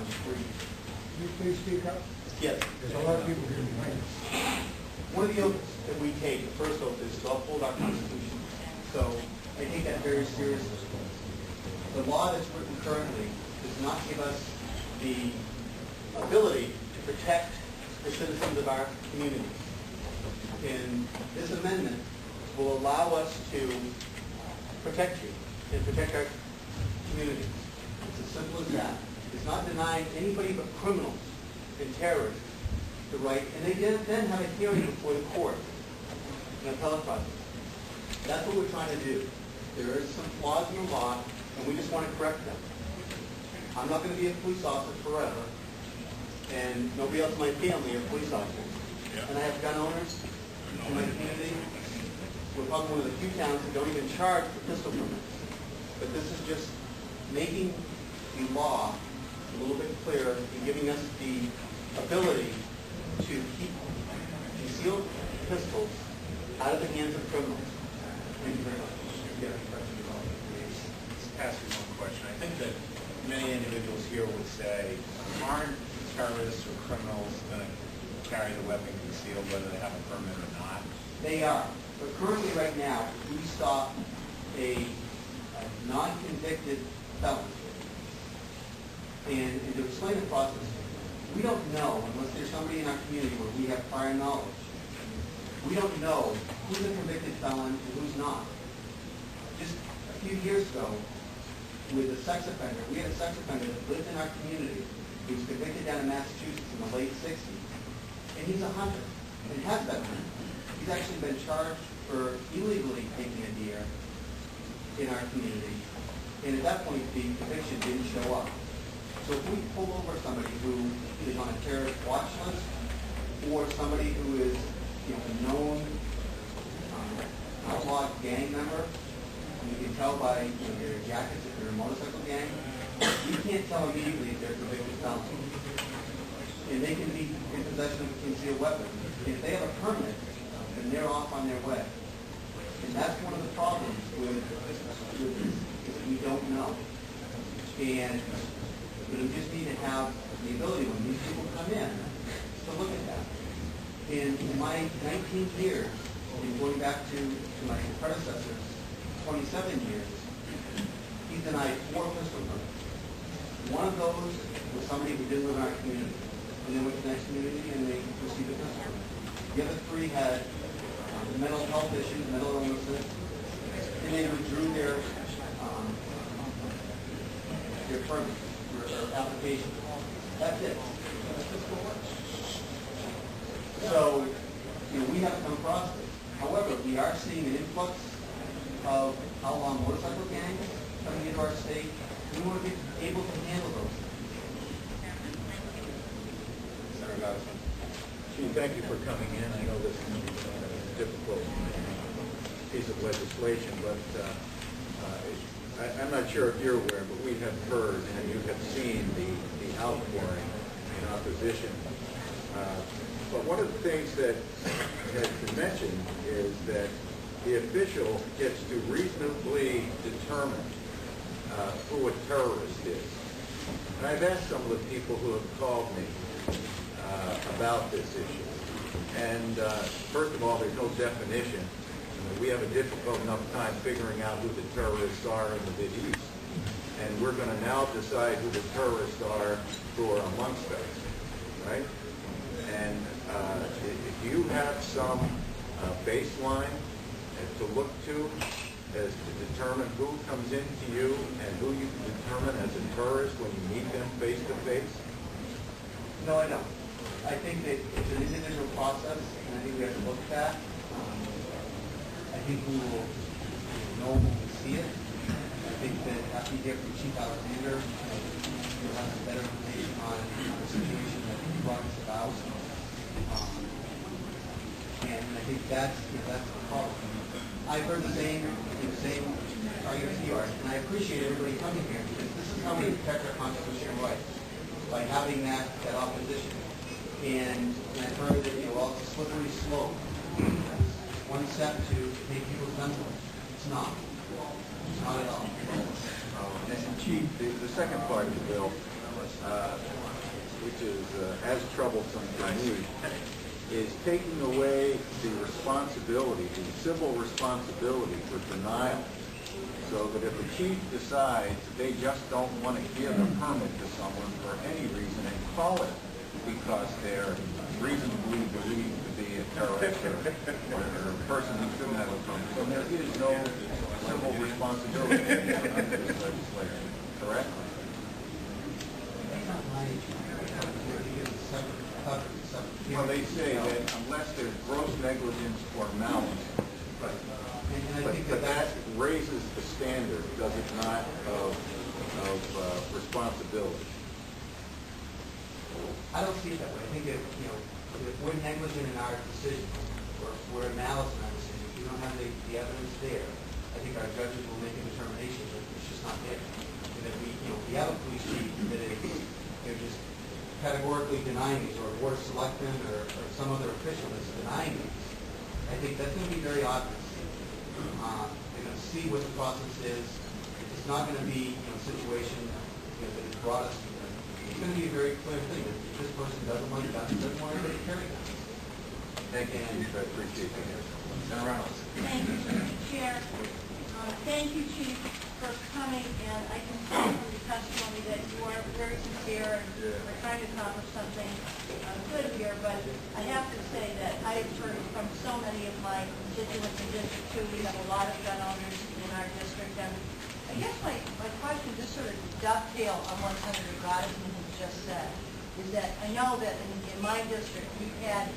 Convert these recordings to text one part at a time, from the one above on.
the street. Can you please speak up? Yes. There's a lot of people here behind. One of the oaths that we take, the first oath, is to uphold our Constitution. So I take that very seriously. The law that's written currently does not give us the ability to protect the citizens of our community. And this amendment will allow us to protect you and protect our community. It's as simple as that. It's not denying anybody but criminals and terrorists the right, and they then have a hearing before the court, an appellate process. That's what we're trying to do. There is some flaws in the law, and we just want to correct them. I'm not going to be a police officer forever, and nobody else in my family are police officers. And I have gun owners in my community. We're probably one of the few towns that don't even charge for pistol permits. But this is just making the law a little bit clearer and giving us the ability to keep concealed pistols out of the hands of criminals. Thank you very much. Ask you one question. I think that many individuals here would say, aren't terrorists or criminals going to carry the weapon concealed whether they have a permit or not? They are. But currently right now, we stop a non-convicted felon. And to explain the process, we don't know, unless there's somebody in our community where we have prior knowledge, we don't know who's a convicted felon and who's not. Just a few years ago, with a sex offender, we had a sex offender that lived in our community. He was convicted down in Massachusetts in the late 60s. And he's a hunter, and has been. He's actually been charged for illegally taking a deer in our community. And at that point, the conviction didn't show up. So if we pull over somebody who is on a terrorist watch list, or somebody who is, a known outlawed gang member, and you can tell by their jackets if they're a motorcycle gang, you can't tell immediately if they're convicted felons. And they can be in possession of a concealed weapon. If they have a permit, then they're off on their way. And that's one of the problems with this, is that we don't know. And we just need to have the ability when these people come in to look at that. In my 19 years, and going back to my predecessors, 27 years, he denied 4 pistol permits. One of those was somebody who didn't live in our community. And they went to the next community and they received a pistol permit. The other 3 had mental health issues, mental illnesses, and they withdrew their permit or application. That's it. So, we haven't come across this. However, we are seeing an influx of outlaw motorcycle gangs coming into our state. We want to be able to handle those. Senator Gottesman. Chief, thank you for coming in. I know this is a difficult piece of legislation, but I'm not sure if you're aware, but we have heard and you have seen the outpouring in opposition. But one of the things that has been mentioned is that the official gets to reasonably determine who a terrorist is. And I've asked some of the people who have called me about this issue. And first of all, there's no definition. We have a difficult enough time figuring out who the terrorists are in the Mideast. And we're going to now decide who the terrorists are who are amongst us, right? And if you have some baseline to look to as to determine who comes into you and who you can determine as a terrorist when you meet them face to face? No, I don't. I think that it's an individual process, and I think we have to look at that. I think we will know when we see it. I think that after you hear from Chief Alexander, you'll have some better information on the situation that brought us about. And I think that's the problem. I've heard the same arguments you are, and I appreciate everybody coming here because this is how we protect our constitutional rights, by having that opposition. And I've heard that it's a slippery slope. One step to make people's guns work. It's not. It's not at all. And Chief, the second part of the bill which is as troublesome to me, is taking away the responsibility, the civil responsibility for denial. So that if the chief decides they just don't want to give a permit to someone for any reason and call it because they're reasonably believed to be a terrorist or a person who shouldn't have a permit, then there is no civil responsibility under this legislation, correct? Well, they say that unless there's gross negligence or malice, but that raises the standard, does it not, of responsibility? I don't see it that way. I think if we're negligent in our decision, or if we're malice in our decision, if we don't have the evidence there, I think our judges will make a determination that it's just not there. And that we have a police chief that they're just categorically denying these, or a board of selectmen, or some other official that's denying these. I think that's going to be very obvious. They're going to see what the process is. It's not going to be a situation that has brought us here. It's going to be a very clear thing that if this person doesn't want guns, doesn't want anybody carrying guns. Thank you, Chief. I appreciate that. Senator Reynolds. Thank you, Mr. Chair. Thank you, Chief, for coming, and I can see from the testimony that you are very sincere and are trying to accomplish something good here, but I have to say that I have heard from so many of my constituents in District 2. We have a lot of gun owners in our district, and I guess my question just sort of dovetail on what Senator Gottesman has just said, is that I know that in my district we've had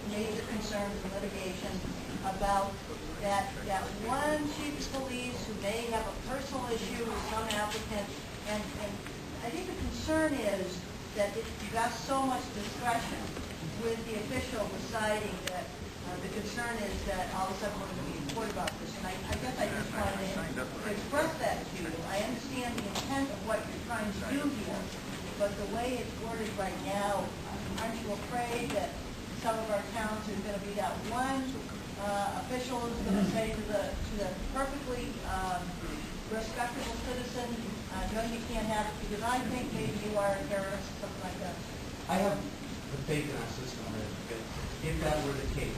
major concerns and litigation about that one chief of police who may have a personal issue with some applicant, and I think the concern is that you got so much discretion with the official deciding that the concern is that all of a sudden we're going to be in court about this. And I guess I just wanted to express that to you. I understand the intent of what you're trying to do here, but the way it's worded right now, aren't you afraid that some of our towns is going to be that one official is going to say to the perfectly respectable citizen, no, you can't have it because I think maybe you are a terrorist, something like that. I have the faith in our system that if that were the case,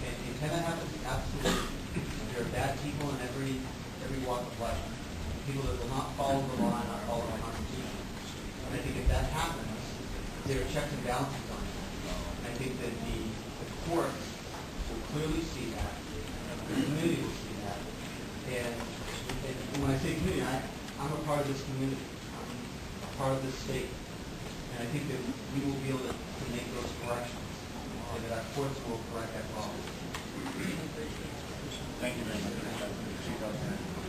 and you cannot have to be absolutely, there are bad people in every walk of life, people that will not follow the law and not follow the Constitution. And I think if that happens, there are checks and balances on it. And I think that the courts will clearly see that, the community will see that, and when I say community, I'm a part of this community, I'm a part of this state, and I think that we will be able to make those corrections, and that our courts will correct that problem. Thank you very much.